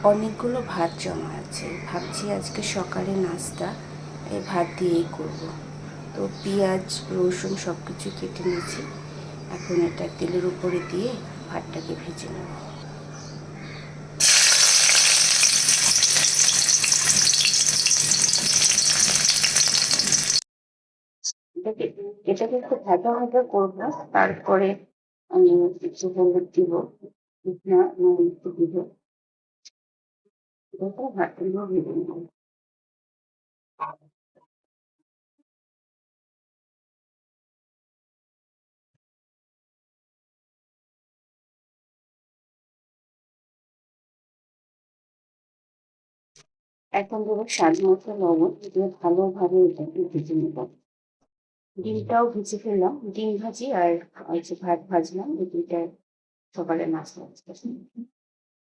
অনেকগুলো ভাত জমা আছে, ভাবছি আজকে সকালে নাস্তা এই ভাত দিয়েই করব। তো পেঁয়াজ রসুন সব কিছু কেটে নিয়েছি, এখন এটা তেলের উপরে দিয়ে ভাতটাকে ভেজে নেব। এটাকে এটাকে একটু ভাজা ভাজা করবো, তারপরে আমি একটু হলুদ দিব, না একটু দিব, এরপর ভাতগুলো ভেজে নেব। এখন দেবো স্বাদ মতো লবণ দিয়ে ভালোভাবে এটাকে ভেজে নেব। ডিমটাও ভেজে ফেললাম, ডিম ভাজি আর হচ্ছে ভাত ভাজলাম, এই দুইটা সকালে নাস্তা।